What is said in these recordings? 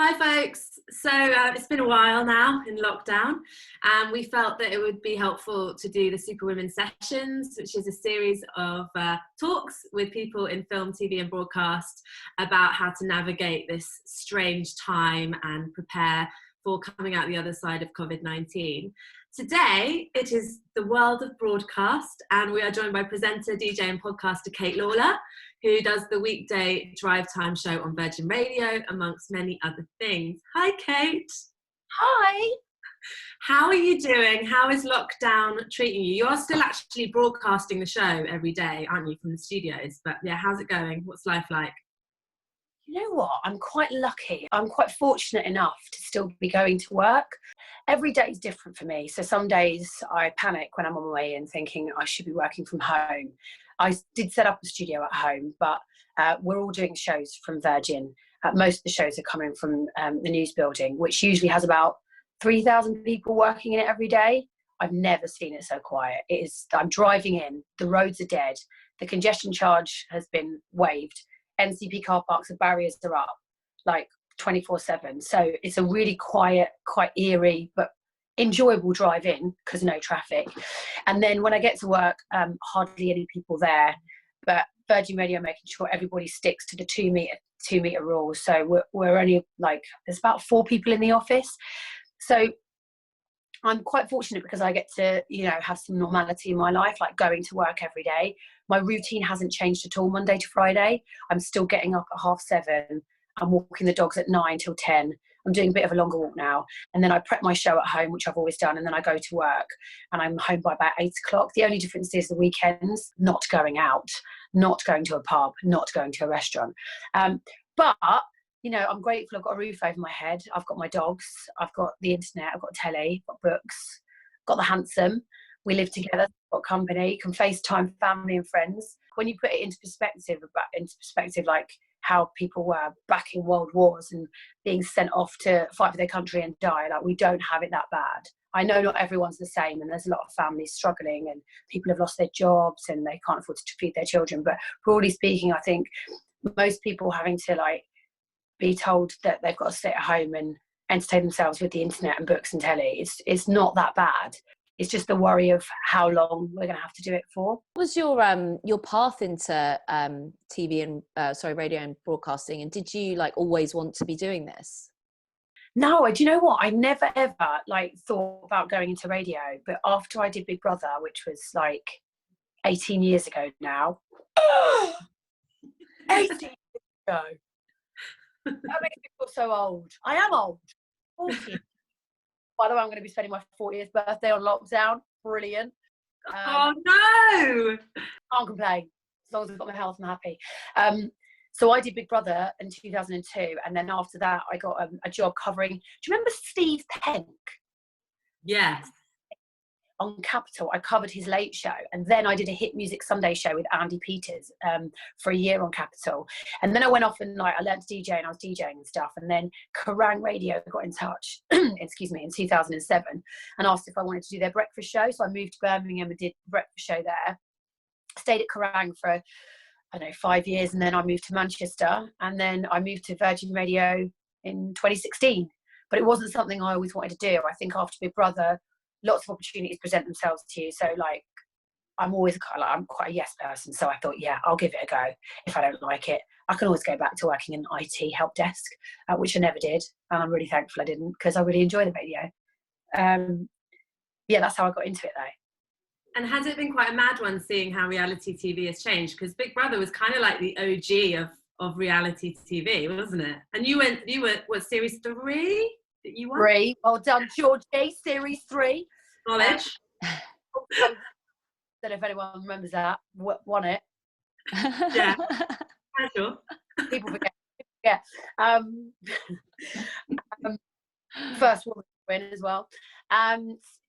Hi folks, so it's been a while now in lockdown, and we felt that it would be helpful to do the Superwomen Sessions, which is a series of talks with people in film, TV and broadcast about how to navigate this strange time and prepare for coming out the other side of COVID-19. Today, it is the world of broadcast, and we are joined by presenter, DJ and podcaster Kate Lawler, who does the weekday drive time show on Virgin Radio, amongst many other things. Hi, Kate. Hi. How are you doing? How is lockdown treating you? You are still actually broadcasting the show every day, aren't you, from the studios? But yeah, how's it going? What's life like? You know what? I'm quite lucky. I'm quite fortunate enough to still be going to work. Every day is different for me. So some days I panic when I'm on my way in thinking I should be working from home. I did set up a studio at home, but we're all doing shows from Virgin. Most of the shows are coming from the news building, which usually has about 3,000 people working in it every day. I've never seen it so quiet. I'm driving in, the roads are dead, the congestion charge has been waived. NCP car parks, the barriers are up like 24/7. So it's a really quiet, quite eerie, but enjoyable drive in because no traffic. And then when I get to work, hardly any people there. But Virgin Radio making sure everybody sticks to the 2 meter rule. So we're only there's about 4 people in the office. So I'm quite fortunate because I get to, have some normality in my life, like going to work every day. My routine hasn't changed at all Monday to Friday. I'm still getting up at 7:30. I'm walking the dogs at 9 till 10. I'm doing a bit of a longer walk now. And then I prep my show at home, which I've always done. And then I go to work and I'm home by about 8 o'clock. The only difference is the weekends, not going out, not going to a pub, not going to a restaurant. But I'm grateful I've got a roof over my head. I've got my dogs. I've got the internet. I've got telly, I've got books, got the handsome. We live together, got company, can FaceTime family and friends. When you put it into perspective, like how people were back in world wars and being sent off to fight for their country and die, like we don't have it that bad. I know not everyone's the same, and there's a lot of families struggling and people have lost their jobs and they can't afford to feed their children. But broadly speaking, I think most people having to be told that they've got to stay at home and entertain themselves with the internet and books and telly, it's not that bad. It's just the worry of how long we're going to have to do it for. What was your path into TV and radio and broadcasting? And did you always want to be doing this? No, do you know what? I never ever thought about going into radio. But after I did Big Brother, which was 18 years ago now. 18 years ago. That makes me feel so old. I am old. 40. By the way, I'm going to be spending my 40th birthday on lockdown. Brilliant. Oh no! Can't complain. As long as I've got my health, I'm happy. So I did Big Brother in 2002, and then after that, I got a job covering. Do you remember Steve Penk? Yes. On Capital, I covered his late show, and then I did a Hit Music Sunday show with Andy Peters for a year on Capital. And then I went off and I learned to DJ, and I was DJing and stuff. And then Kerrang Radio got in touch, excuse me, in 2007 and asked if I wanted to do their breakfast show. So I moved to Birmingham and did the breakfast show there. Stayed at Kerrang for 5 years, and then I moved to Manchester, and then I moved to Virgin Radio in 2016. But it wasn't something I always wanted to do. I think after Big Brother, lots of opportunities present themselves to you. So I'm always I'm quite a yes person. So I thought, yeah, I'll give it a go. If I don't like it, I can always go back to working in IT help desk, which I never did. And I'm really thankful I didn't, because I really enjoy the radio. Yeah, that's how I got into it though. And has it been quite a mad one seeing how reality TV has changed? Because Big Brother was kind of like the OG of reality TV, wasn't it? And you were what, series 3 that you won? 3. Well done, Georgie. Series 3. Knowledge. Don't know if anyone remembers that. Won it. Yeah. Sure. People forget. Yeah. First woman to win as well.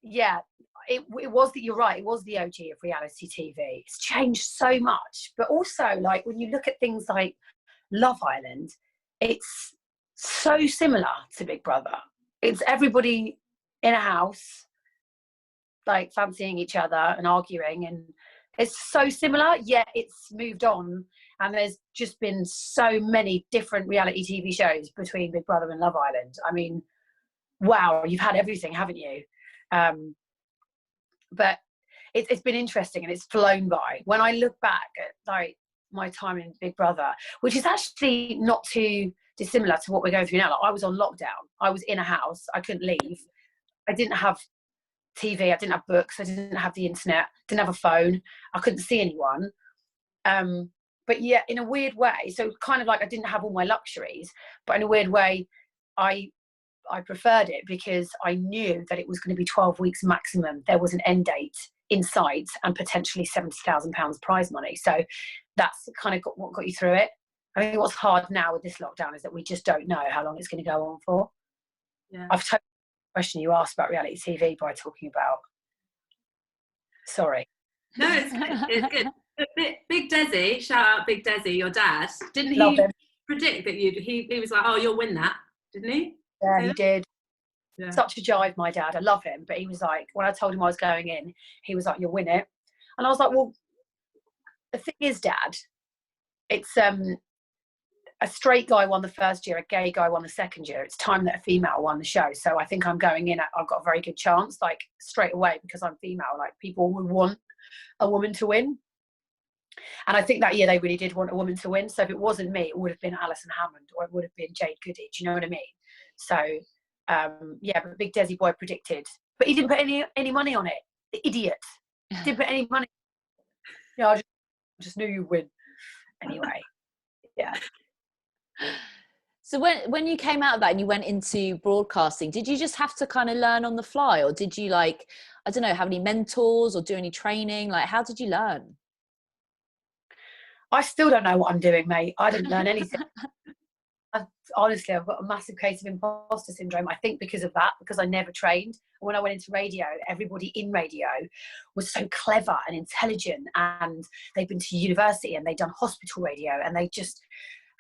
Yeah. It was that, you're right, it was the OG of reality TV. It's changed so much, but also when you look at things like Love Island, it's so similar to Big Brother. It's everybody in a house fancying each other and arguing, and it's so similar, yet it's moved on And there's just been so many different reality TV shows between Big Brother and Love Island. I mean, wow, you've had everything, haven't you? But it's been interesting, and it's flown by. When I look back at like my time in Big Brother, which is actually not too dissimilar to what we're going through now. Like, I was on lockdown. I was in a house. I couldn't leave. I didn't have TV. I didn't have books. I didn't have the internet. Didn't have a phone. I couldn't see anyone. But yeah, in a weird way. So kind of like I didn't have all my luxuries, but in a weird way, I preferred it because I knew that it was going to be 12 weeks maximum. There was an end date in sight and potentially £70,000 prize money. So that's kind of what got you through it. I think what's hard now with this lockdown is that we just don't know how long it's going to go on for. Yeah. I've taken the question you asked about reality TV by talking about. Sorry. No, it's good. Big Desi, shout out Big Desi, your dad. Didn't Love he him. predict that he was like, oh, you'll win that, didn't he? Yeah, he did. Yeah. Such a jive, my dad. I love him. But he was like, when I told him I was going in, he was like, you'll win it. And I was like, well, the thing is, Dad, it's a straight guy won the first year, a gay guy won the second year. It's time that a female won the show. So I think I'm going in, I've got a very good chance, like straight away, because I'm female. Like, people would want a woman to win. And I think that year they really did want a woman to win. So if it wasn't me, it would have been Alison Hammond, or it would have been Jade Goody. Do you know what I mean? So yeah, but Big Desi Boy predicted, but he didn't put any money on it. The idiot didn't put any money. Yeah, I just knew you'd win. Anyway, yeah. So when you came out of that and you went into broadcasting, did you just have to kind of learn on the fly, or did you, like, I don't know, have any mentors or do any training? Like, how did you learn? I still don't know what I'm doing, mate. I didn't learn anything. Honestly, I've got a massive case of imposter syndrome. I think because of that, because I never trained. When I went into radio, everybody in radio was so clever and intelligent, and they'd been to university and they'd done hospital radio, and they just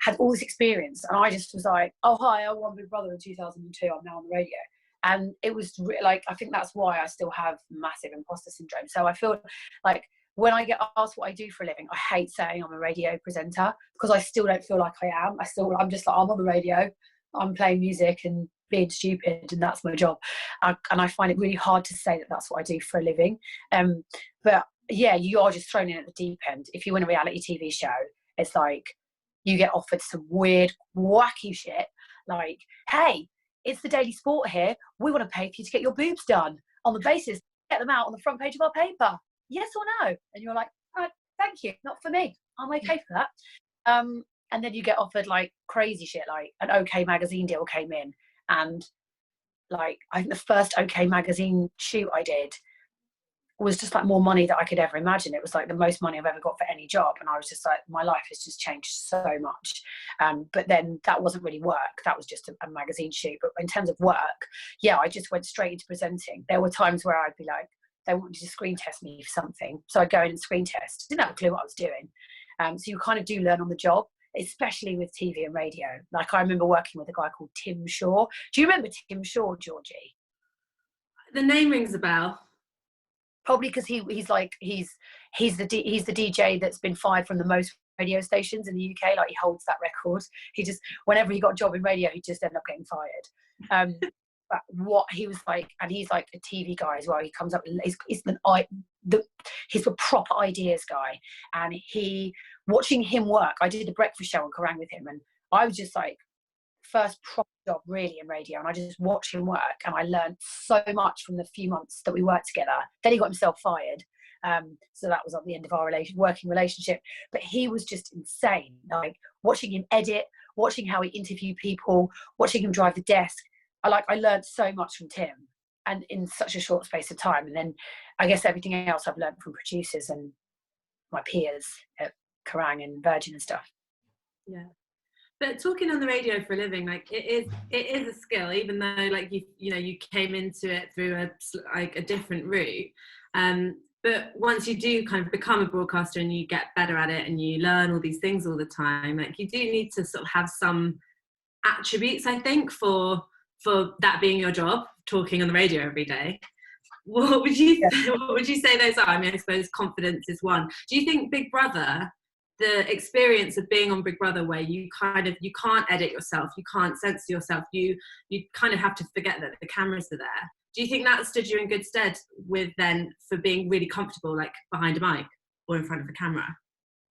had all this experience. And I just was like, oh, hi, I won Big Brother in 2002. I'm now on the radio. And it was like, I think that's why I still have massive imposter syndrome. So I feel like when I get asked what I do for a living, I hate saying I'm a radio presenter, because I still don't feel like I am. I'm just like, I'm on the radio, I'm playing music and being stupid, and that's my job. And I find it really hard to say that that's what I do for a living. But yeah, you are just thrown in at the deep end. If you win a reality TV show, it's like you get offered some weird, wacky shit, like, hey, it's the Daily Sport here. We want to pay for you to get your boobs done on the basis, get them out on the front page of our paper. Yes or no? And you're like, oh, thank you, not for me. I'm okay for that. And then you get offered like crazy shit, like an OK Magazine deal came in, and like I think the first OK Magazine shoot I did was just like more money that I could ever imagine. It was like the most money I've ever got for any job, and I was just like, my life has just changed so much. But then that wasn't really work, that was just a magazine shoot. But in terms of work, yeah, I just went straight into presenting. There were times where I'd be like, they wanted to screen test me for something, so I'd go in and screen test. Didn't have a clue what I was doing. So you kind of do learn on the job, especially with TV and radio. Like, I remember working with a guy called Tim Shaw. Do you remember Tim Shaw, Georgie? The name rings a bell. Probably because he's the DJ that's been fired from the most radio stations in the UK. Like, he holds that record. He just, whenever he got a job in radio, he just ended up getting fired. But what he was like, and he's like a TV guy as well. He comes up, he's the proper ideas guy. And watching him work, I did a breakfast show on Kerrang with him, and I was just like, first proper job really in radio, and I just watched him work, and I learned so much from the few months that we worked together. Then he got himself fired, so that was at the end of our working relationship. But he was just insane. Like, watching him edit, watching how he interviewed people, watching him drive the desk. I learned so much from Tim, and in such a short space of time. And then I guess everything else I've learned from producers and my peers at Kerrang and Virgin and stuff. Yeah. But talking on the radio for a living, like, it is a skill, even though, like, you came into it through a different route. But once you do kind of become a broadcaster and you get better at it and you learn all these things all the time, like, you do need to sort of have some attributes, I think, for that being your job, talking on the radio every day. What would you say those are? I mean, I suppose confidence is one. Do you think Big Brother the experience of being on Big Brother, where you can't edit yourself, you can't censor yourself, you kind of have to forget that the cameras are there. Do you think that stood you in good stead for being really comfortable, like behind a mic or in front of a camera?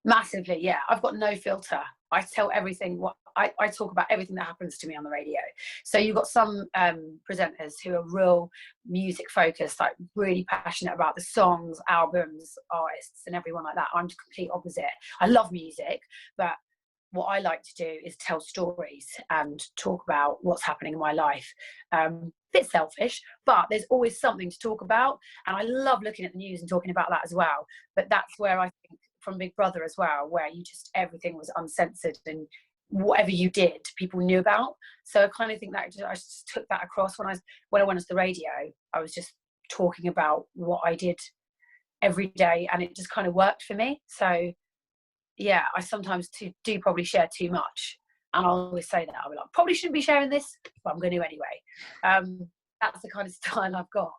Massively, yeah. I've got no filter. I tell everything. I talk about everything that happens to me on the radio. So you've got some presenters who are real music focused, like really passionate about the songs, albums, artists, and everyone like that. I'm the complete opposite. I love music, but what I like to do is tell stories and talk about what's happening in my life. Bit selfish, but there's always something to talk about, and I love looking at the news and talking about that as well. But that's where I think from Big Brother as well, where everything was uncensored and whatever you did, people knew about. So I kind of think that I just took that across when I went to the radio. I was just talking about what I did every day, and it just kind of worked for me. So yeah, I sometimes do probably share too much, and I'll always say that. I'll be like, probably shouldn't be sharing this, but I'm going to anyway. That's the kind of style I've got.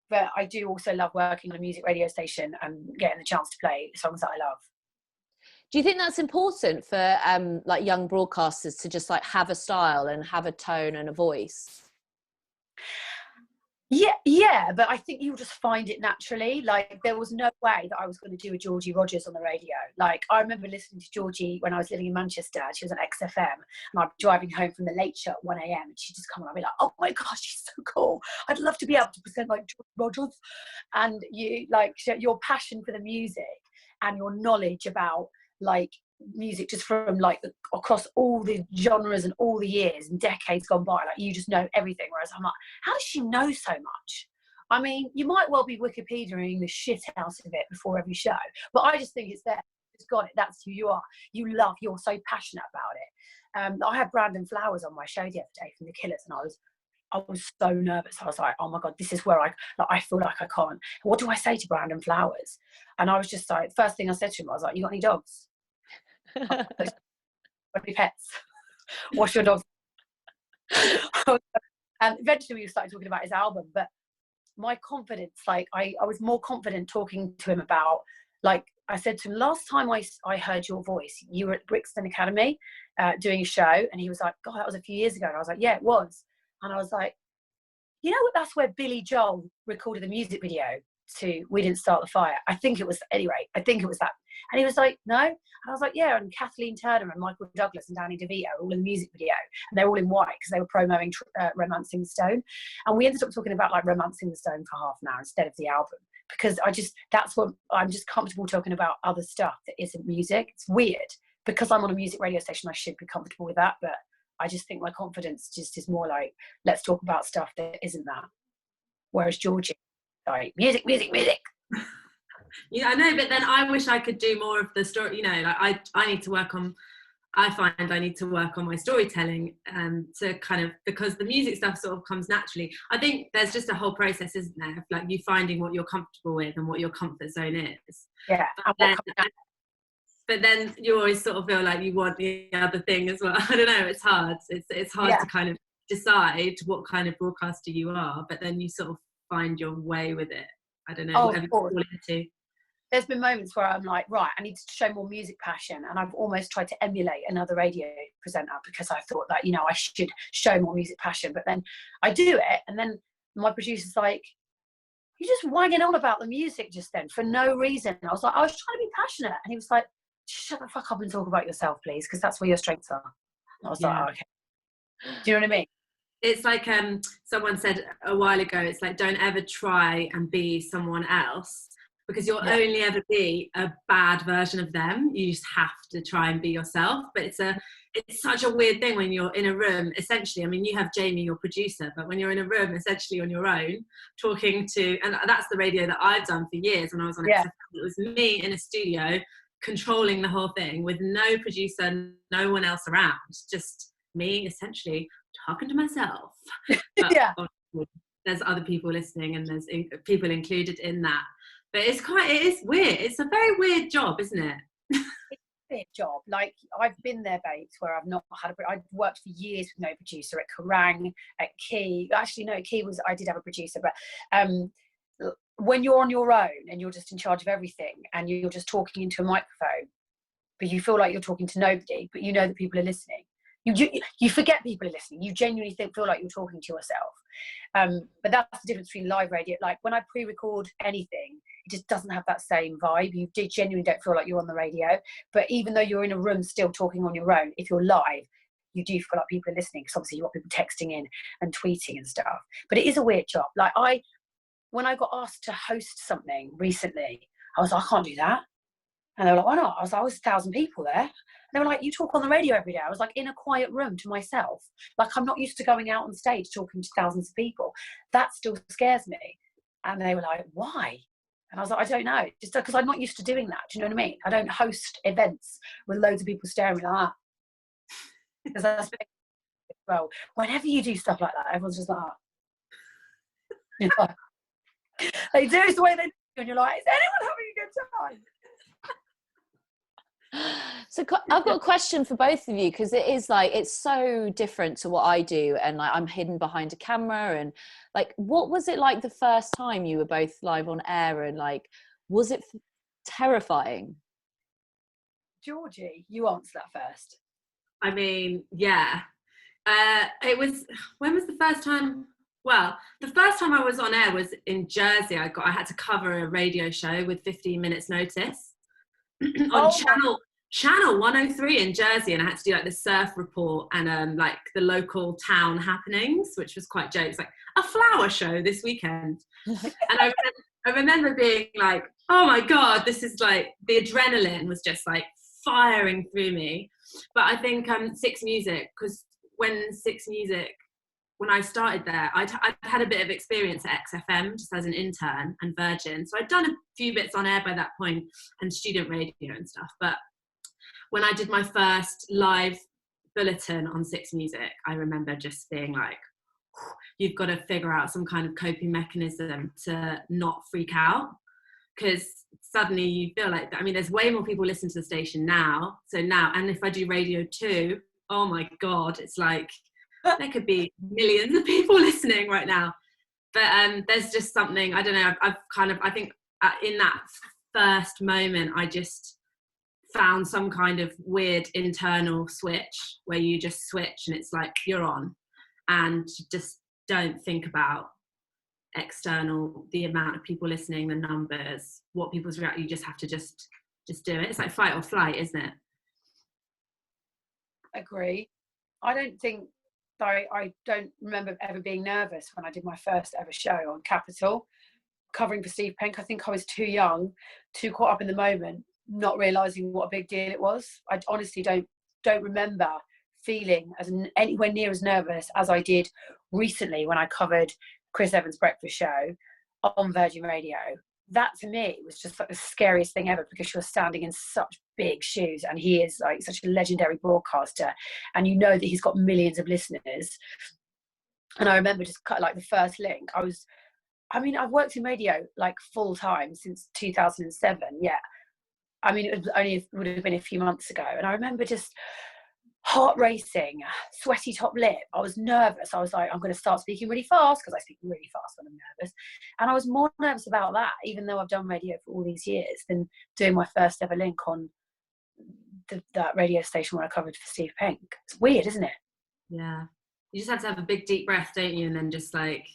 But I do also love working on a music radio station and getting the chance to play songs that I love. Do you think that's important for like young broadcasters to just like have a style and have a tone and a voice? Yeah, but I think you'll just find it naturally. Like, there was no way that I was going to do a Georgie Rogers on the radio. Like, I remember listening to Georgie when I was living in Manchester. She was on XFM, and I'd be driving home from the late show at 1 a.m. and she'd just come on. I'd be like, oh my gosh, she's so cool. I'd love to be able to present like Georgie Rogers. And you, like, your passion for the music and your knowledge about like music just from like across all the genres and all the years and decades gone by, like you just know everything, whereas I'm like, how does she know so much? I mean, you might well be Wikipediaing the shit out of it before every show, but I just think it's there. It's got it. That's who you are. You're so passionate about it. I had Brandon Flowers on my show the other day from the Killers, and I was so nervous. I was like, oh my God, this is where I feel like I can't. What do I say to Brandon Flowers? And I was just like, first thing I said to him, I was like, you got any dogs? Any pets? What's your dog? And eventually we started talking about his album, but my confidence, like I was more confident talking to him about, like I said to him, last time I heard your voice, you were at Brixton Academy doing a show, and he was like, God, that was a few years ago. And I was like, yeah, it was. And I was like, you know what, that's where Billy Joel recorded the music video to We Didn't Start the Fire. I think it was that. And he was like, no. And I was like, yeah. And Kathleen Turner and Michael Douglas and Danny DeVito are all in the music video, and they're all in white because they were promoting Romancing the Stone. And we ended up talking about like Romancing the Stone for half an hour instead of the album, because that's what I'm just comfortable talking about, other stuff that isn't music. It's weird because I'm on a music radio station, I should be comfortable with that, but I just think my confidence just is more like, let's talk about stuff that isn't that. Whereas Georgie, like music. Yeah, I know, but then I wish I could do more of the story. You know, like I need to work on. I find I need to work on my storytelling to kind of, because the music stuff sort of comes naturally. I think there's just a whole process, isn't there, of like you finding what you're comfortable with and what your comfort zone is. Yeah. But then you always sort of feel like you want the other thing as well. I don't know. It's hard. It's hard to kind of decide what kind of broadcaster you are, but then you sort of find your way with it. I don't know. Whatever you fall into. There's been moments where I'm like, right, I need to show more music passion, and I've almost tried to emulate another radio presenter because I thought that, you know, I should show more music passion. But then I do it, and then my producer's like, you're just wagging on about the music just then for no reason. And I was like, I was trying to be passionate, and he was like, shut the fuck up and talk about yourself, please, because that's where your strengths are. And I was like, oh, okay. Do you know what I mean? It's like someone said a while ago, it's like, don't ever try and be someone else, because you'll only ever be a bad version of them. You just have to try and be yourself. But it's such a weird thing when you're in a room, essentially. I mean, you have Jamie, your producer, but when you're in a room essentially on your own, talking to, and that's the radio that I've done for years when I was on XFM. It was me in a studio controlling the whole thing with no producer, no one else around, just me essentially talking to myself. But there's other people listening, and there's people included in that. But it is weird. It's a very weird job, isn't it? It's a weird job. Like, I've been there, babes, where I've not had I've worked for years with no producer at Kerrang, at Key. Actually, no, Key I did have a producer, but when you're on your own and you're just in charge of everything and you're just talking into a microphone, but you feel like you're talking to nobody, but you know that people are listening. You forget people are listening. You genuinely feel like you're talking to yourself. But that's the difference between live radio. Like when I pre-record anything, it just doesn't have that same vibe. You genuinely don't feel like you're on the radio. But even though you're in a room still talking on your own, if you're live, you do feel like people are listening, because obviously you've got people texting in and tweeting and stuff. But it is a weird job. Like when I got asked to host something recently, I was like, I can't do that. And they were like, why not? I was like, there's 1,000 people there. And they were like, you talk on the radio every day. I was like, in a quiet room to myself. Like, I'm not used to going out on stage talking to thousands of people. That still scares me. And they were like, why? And I was like, I don't know. Just because I'm not used to doing that. Do you know what I mean? I don't host events with loads of people staring like that. Because that's, well, whenever you do stuff like that, everyone's just like, you know, they do it the way they do, and you're like, is anyone having a good time? So I've got a question for both of you, because it is like, it's so different to what I do, and like I'm hidden behind a camera, and like, what was it like the first time you were both live on air, and like, was it terrifying? Georgie, you answer that first. I mean, yeah. It was, when was the first time? Well, the first time I was on air was in Jersey. I had to cover a radio show with 15 minutes notice on channel 103 in Jersey, and I had to do like the surf report and like the local town happenings, which was quite jokes, like a flower show this weekend. And I remember being like, oh my God, this is like, the adrenaline was just like firing through me. But I think Six Music, because when I started there, I'd had a bit of experience at XFM just as an intern and Virgin. So I'd done a few bits on air by that point and student radio and stuff. But when I did my first live bulletin on Six Music, I remember just being like, you've got to figure out some kind of coping mechanism to not freak out. Because suddenly you feel like, I mean, there's way more people listening to the station now. So now, and if I do radio too, oh my God, it's like, there could be millions of people listening right now. But there's just something, I don't know, I think in that first moment, I just found some kind of weird internal switch where you just switch and it's like, you're on, and you just don't think about external, the amount of people listening, the numbers, what people's reaction. You just have to just do it. It's like fight or flight, isn't it? Agree. I don't remember ever being nervous when I did my first ever show on Capital, covering for Steve Penk. I think I was too young, too caught up in the moment, not realising what a big deal it was. I honestly don't remember feeling anywhere near as nervous as I did recently when I covered Chris Evans' breakfast show on Virgin Radio. That to me was just like the scariest thing ever, because you're standing in such big shoes and he is like such a legendary broadcaster, and you know that he's got millions of listeners. And I remember just like the first link, I've worked in radio like full time since 2007. Yeah. I mean, it would have been a few months ago. And I remember just heart racing, sweaty top lip. I was nervous. I was like, I'm going to start speaking really fast, because I speak really fast when I'm nervous. And I was more nervous about that, even though I've done radio for all these years, than doing my first ever link on that radio station where I covered for Steve Penk. It's weird, isn't it? Yeah. You just have to have a big deep breath, don't you? And then just like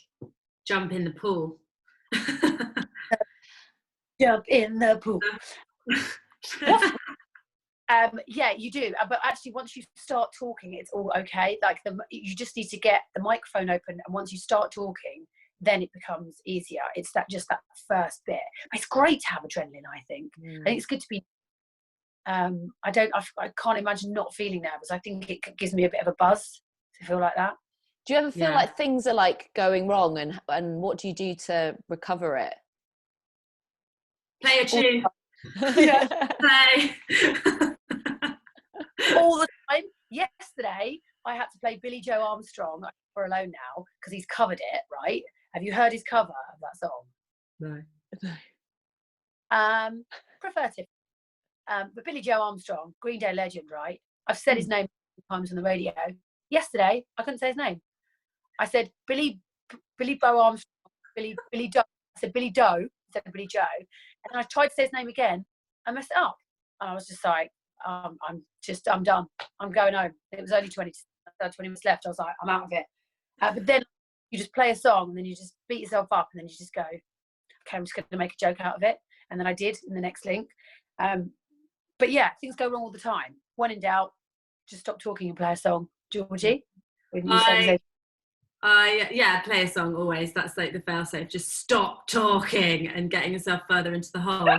jump in the pool. Jump in the pool. Yeah, you do. But actually, once you start talking, it's all okay. Like you just need to get the microphone open, and once you start talking, then it becomes easier. It's that first bit. But it's great to have adrenaline, I think. I think it's good to be. I can't imagine not feeling nervous. I think it gives me a bit of a buzz to feel like that. Do you ever feel like things are like going wrong, and what do you do to recover it? Play a tune. Yeah. Play. All the time. Yesterday, I had to play Billy Joe Armstrong for Alone Now, because he's covered it, right? Have you heard his cover of that song? No. Prefer to. But Billy Joe Armstrong, Green Day legend, right? I've said his name times on the radio. Yesterday, I couldn't say his name. I said Billy Joe Armstrong, Billy Joe. said Billy Doe instead of Billy Joe. And then I tried to say his name again. I messed it up. And I was just like, I'm done. I'm going home. It was only 20 minutes left. I was like, I'm out of it. But then you just play a song and then you just beat yourself up and then you just go, okay, I'm just going to make a joke out of it. And then I did in the next link. But yeah, things go wrong all the time. When in doubt, just stop talking and play a song. Georgie? Yeah, play a song always. That's like the fail-safe. Just stop talking and getting yourself further into the hole.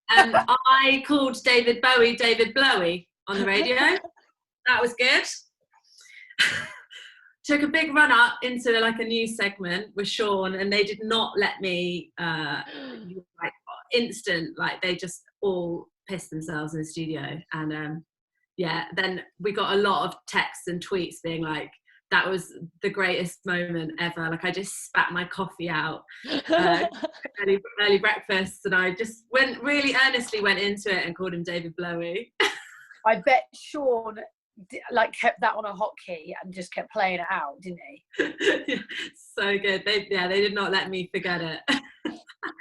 I called David Bowie David Blowy on the radio. That was good. Took a big run up into like a news segment with Sean, and they did not let me like instant, like they just all pissed themselves in the studio. And then we got a lot of texts and tweets being like, that was the greatest moment ever. Like I just spat my coffee out, early breakfast, and I just really earnestly went into it and called him David Blowy. I bet Sean like kept that on a hotkey and just kept playing it out, didn't he? So good. They did not let me forget it.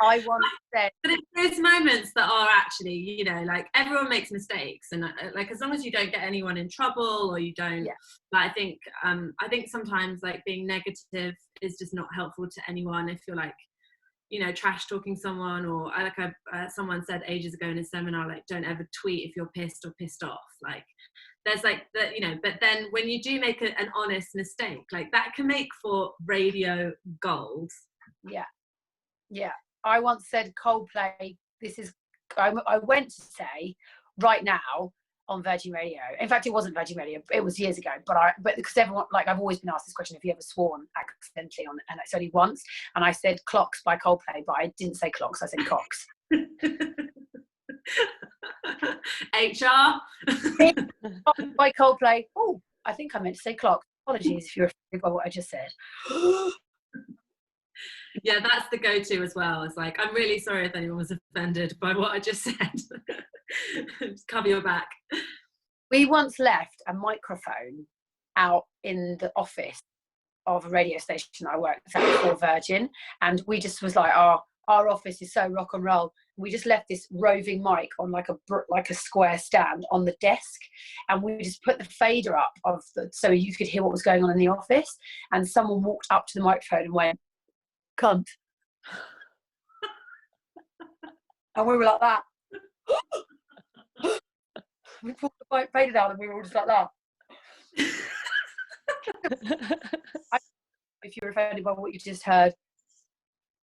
I once said, but it's those moments that are actually, you know, like everyone makes mistakes, and like as long as you don't get anyone in trouble or you don't, like, I think sometimes like being negative is just not helpful to anyone. If you're like, you know, trash talking someone, or someone said ages ago in a seminar, like, don't ever tweet if you're pissed or pissed off. Like there's like that, you know, but then when you do make an honest mistake, like that can make for radio gold. Yeah. I once said Coldplay, I went to say right now on Virgin Radio. In fact, it wasn't Virgin Radio, it was years ago, but because everyone, like, I've always been asked this question, have you ever sworn accidentally on, and it's only once, and I said Clocks by Coldplay, but I didn't say clocks, I said cocks. HR by Coldplay. Oh, I think I meant to say clocks. Apologies if you're offended by what I just said. Yeah, that's the go-to as well. It's like, I'm really sorry if anyone was offended by what I just said. Just cover your back. We once left a microphone out in the office of a radio station I worked at before Virgin, and we just was like, our office is so rock and roll. We just left this roving mic on like a square stand on the desk, and we just put the fader up so you could hear what was going on in the office. And someone walked up to the microphone and went, "Cunt," and we were like that. We pulled the fader down, and we were all just like that. If you're offended by what you just heard,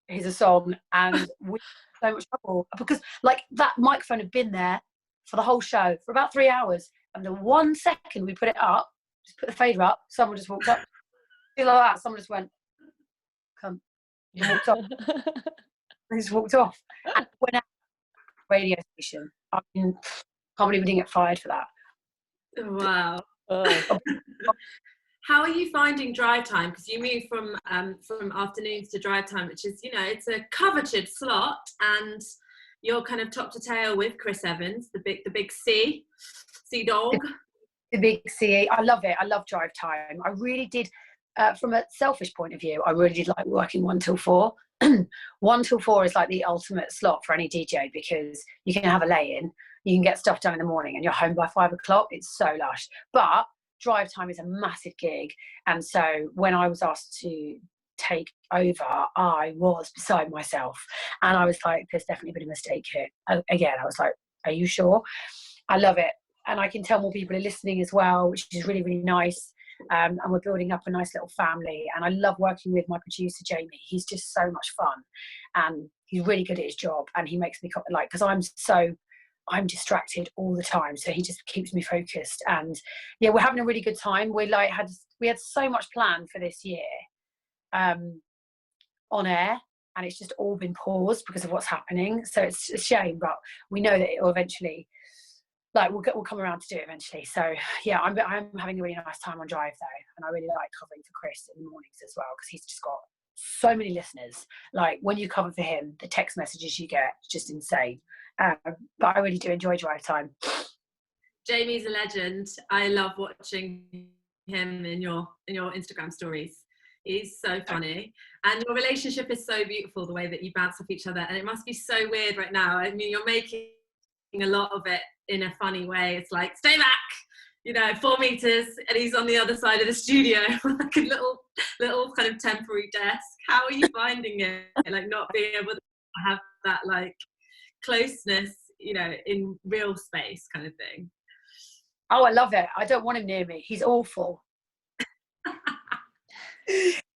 here's a song, and we had so much trouble because like that microphone had been there for the whole show for about 3 hours, and the 1 second we put it up, just put the fader up, someone just walked up, like that, someone just went, "Come," and walked off. They just walked off and went out to the radio station. I mean, can't believe we didn't get fired for that. Wow. How are you finding drive time? Because you moved from afternoons to drive time, which is, you know, it's a coveted slot, and you're kind of top to tail with Chris Evans, the big C dog. The big C. I love it. I love drive time. I really did. From a selfish point of view, I really did like working 1 till 4. 1 till 4 is like the ultimate slot for any DJ because you can have a lay-in, you can get stuff done in the morning, and you're home by 5 o'clock. It's so lush. But drive time is a massive gig, and so when I was asked to take over, I was beside myself, and I was like, there's definitely been a mistake here. Again, I was like, are you sure? I love it, and I can tell more people are listening as well, which is really, really nice. And we're building up a nice little family, and I love working with my producer Jamie. He's just so much fun, and he's really good at his job, and he makes me like, because I'm distracted all the time, so he just keeps me focused. And yeah, we're having a really good time. We had so much planned for this year on air, and it's just all been paused because of what's happening, so it's a shame, but we know that it will eventually, like, we'll come around to do it eventually. So yeah, I'm having a really nice time on drive though, and I really like covering for Chris in the mornings as well, because he's just got so many listeners. Like, when you cover for him, the text messages you get, just insane. But I really do enjoy drive time. Jamie's a legend. I love watching him in your Instagram stories. He's so funny. And your relationship is so beautiful, the way that you bounce off each other. And it must be so weird right now. I mean, you're making a lot of it in a funny way. It's like, stay back, you know, 4 meters, and he's on the other side of the studio, like a little kind of temporary desk. How are you finding it? Like not being able to have that like closeness, you know, in real space kind of thing. Oh, I love it. I don't want him near me. He's awful.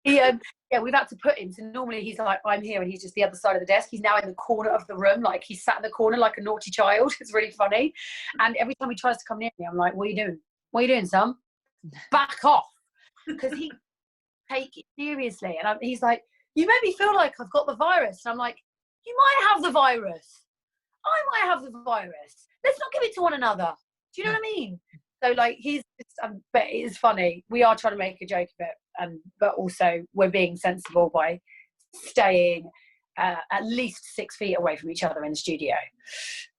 Yeah, we've had to put him. So normally he's like, I'm here, and he's just the other side of the desk. He's now in the corner of the room, like he's sat in the corner like a naughty child. It's really funny. And every time he tries to come near me, I'm like, what are you doing? What are you doing, son? Back off. Because he take it seriously. And he's like, you make me feel like I've got the virus. And I'm like, you might have the virus. I might have the virus. Let's not give it to one another. Do you know what I mean? So like but it is funny. We are trying to make a joke of it, but also we're being sensible by staying at least 6 feet away from each other in the studio.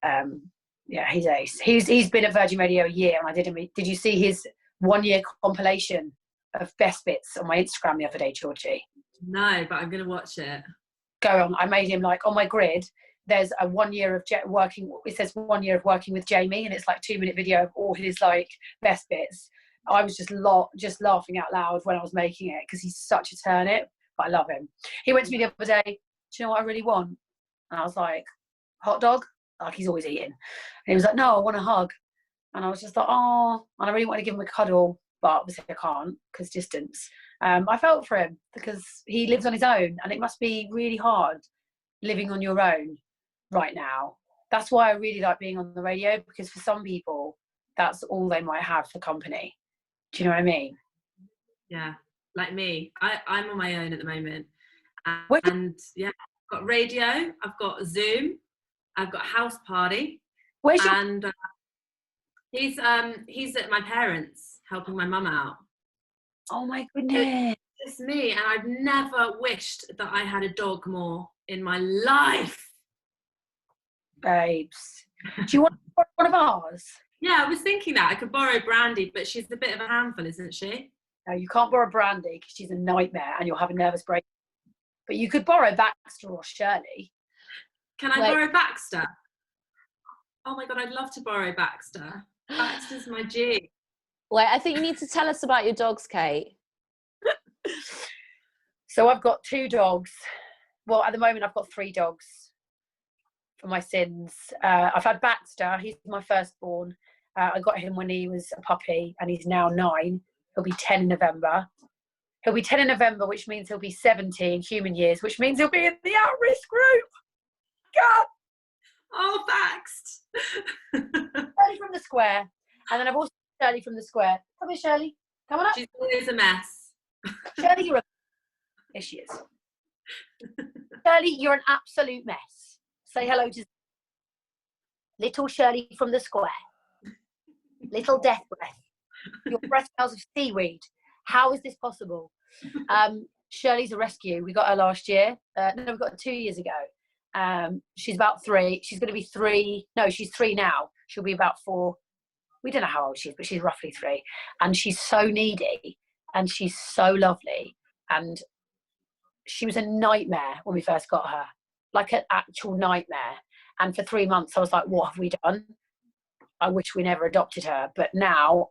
Yeah, he's ace. He's been at Virgin Radio a year, and did you see his 1 year compilation of best bits on my Instagram the other day, Georgie? No, but I'm gonna watch it. Go on. I made him like on my grid. There's a 1 year of working. It says 1 year of working with Jamie, and it's like 2-minute video of all his like best bits. I was just laughing out loud when I was making it because he's such a turnip. But I love him. He went to me the other day. Do you know what I really want? And I was like, hot dog. Like he's always eating. And he was like, no, I want a hug. And I was just like, oh. And I really want to give him a cuddle, but obviously I can't because distance. I felt for him because he lives on his own, and it must be really hard living on your own right now. That's why I really like being on the radio, because for some people that's all they might have for company. Do you know what I mean? Yeah, like me. I'm on my own at the moment, Where- and yeah, I've got radio, I've got Zoom, I've got House Party. Where's your and he's at my parents helping my mum out. oh my goodness, It's me, and I've never wished that I had a dog more in my life. babes? Do you want one of ours? Yeah, I was thinking that I could borrow Brandy, but she's a bit of a handful, isn't she? No, you can't borrow Brandy because she's a nightmare and you'll have a nervous break. But you could borrow Baxter or Shirley. Can I borrow Baxter? Oh my god, I'd love to borrow Baxter. Baxter's my G. Wait, I think you need to tell us about your dogs, Kate. So I've got 2 dogs. Well, at the moment I've got 3 dogs for my sins. I've had Baxter. He's my firstborn. I got him when he was a puppy, and he's now 9. He'll be 10 in November. He'll be 10 in November, which means he'll be 70 in human years, which means he'll be in the at-risk group. God! Oh, Baxt! Shirley from the square. And then I've also got Shirley from the square. Come here, Shirley. Come on up. She's always a mess. Shirley, you're a... Here she is. Shirley, you're an absolute mess. Say hello to little Shirley from the square. Little death breath. Your breath smells of seaweed. How is this possible? Shirley's a rescue. We got her last year. No, we got her 2 years ago. She's about 3. She's going to be 3. No, she's 3 now. She'll be about 4. We don't know how old she is, but she's roughly 3. And she's so needy, and she's so lovely. And she was a nightmare when we first got her, like an actual nightmare. And for 3 months, I was like, what have we done? I wish we never adopted her. But now,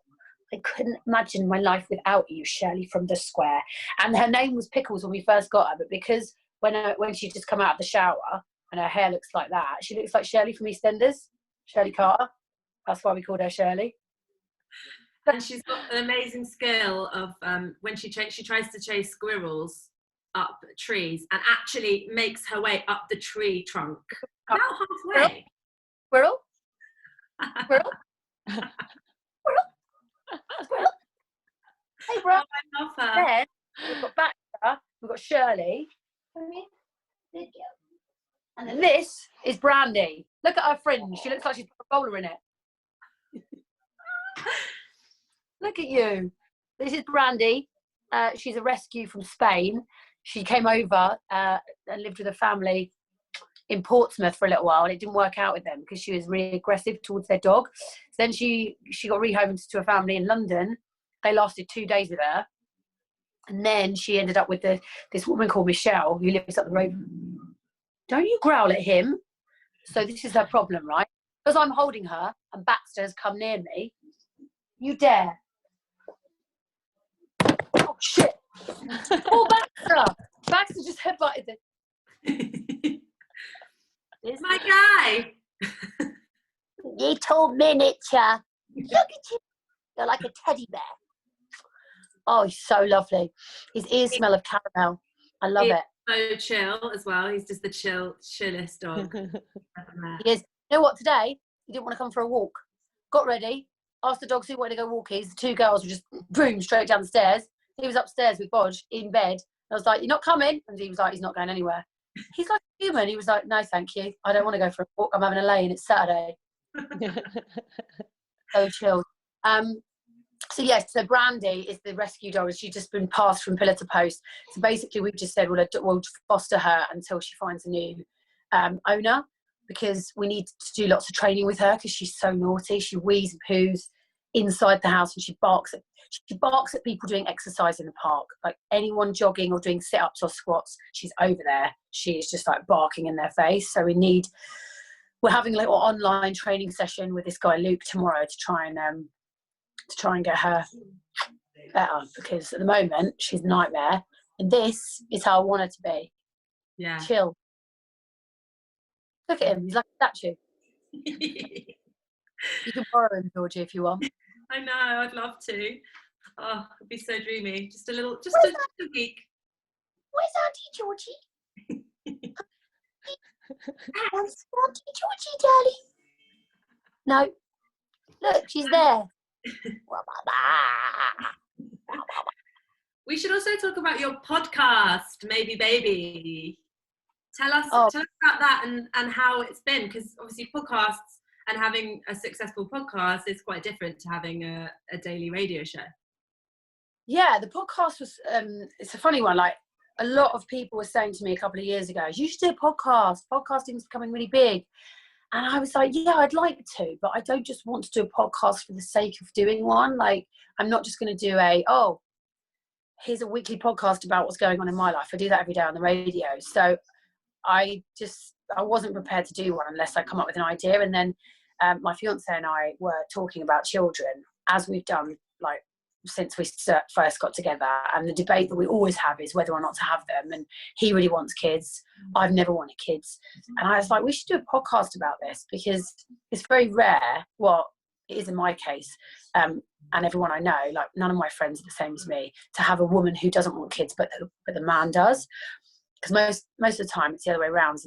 I couldn't imagine my life without you, Shirley from the square. And her name was Pickles when we first got her, but because when she just come out of the shower and her hair looks like that, she looks like Shirley from EastEnders, Shirley Carter. That's why we called her Shirley. And she's got an amazing skill of when she tries to chase squirrels up trees, and actually makes her way up the tree trunk. About halfway. Squirrel? Squirrel? Squirrel? Squirrel? Hey, bro. Oh, I love her. Then we've got Baxter, we've got Shirley. And then this is Brandy. Look at her fringe. She looks like she's got a bowler in it. Look at you. This is Brandy. She's a rescue from Spain. She came over and lived with a family in Portsmouth for a little while, and it didn't work out with them because she was really aggressive towards their dog. So then she got rehomed to a family in London. They lasted 2 days with her, And then she ended up with this woman called Michelle, who lives up the road. Don't you growl at him. So this is her problem, right? Because I'm holding her and Baxter has come near me. You dare. Oh, shit. Oh, Baxter. Baxter just headbutted it. My guy. Little miniature. Look at you. You're like a teddy bear. Oh, he's so lovely. His ears smell of caramel. I love it. So chill as well. He's just the chillest dog. He is. You know what, today, he didn't want to come for a walk. Got ready, asked the dogs who wanted to go walkies. The two girls were just boom, straight down the stairs. He was upstairs with Bodge in bed. I was like, you're not coming? And he was like, he's not going anywhere. He's like a human. He was like, no, thank you. I don't want to go for a walk. I'm having a lay and it's Saturday. So chill. So yes, so Brandy is the rescue dog. She's just been passed from pillar to post. So basically we've just said we'll foster her until she finds a new owner, because we need to do lots of training with her because she's so naughty. She wheezes and poos inside the house and she barks at people doing exercise in the park. Like anyone jogging or doing sit-ups or squats, she's over there. She is just like barking in their face. So we're having a little online training session with this guy Luke tomorrow to try and get her better, because at the moment she's a nightmare, and this is how I want her to be. Yeah. Chill. Look at him, he's like a statue. You can borrow him, Georgie, if you want. I know, I'd love to. Oh, it'd be so dreamy. Just a week. Where's Auntie Georgie? Where's Auntie Georgie, darling? No. Look, she's there. We should also talk about your podcast, Maybe Baby. Tell us about that and how it's been, because obviously podcasts and having a successful podcast is quite different to having a daily radio show. Yeah, the podcast was, it's a funny one. Like a lot of people were saying to me a couple of years ago, you should do a podcast. Podcasting is becoming really big. And I was like, yeah, I'd like to, but I don't just want to do a podcast for the sake of doing one. Like, I'm not just going to do here's a weekly podcast about what's going on in my life. I do that every day on the radio. So I wasn't prepared to do one unless I come up with an idea. And then my fiance and I were talking about children, as we've done like since we first got together. And the debate that we always have is whether or not to have them. And he really wants kids. I've never wanted kids. And I was like, we should do a podcast about this, because it's very rare. Well, it is in my case. And everyone I know, like none of my friends are the same as me, to have a woman who doesn't want kids, but the man does. Because most of the time it's the other way around,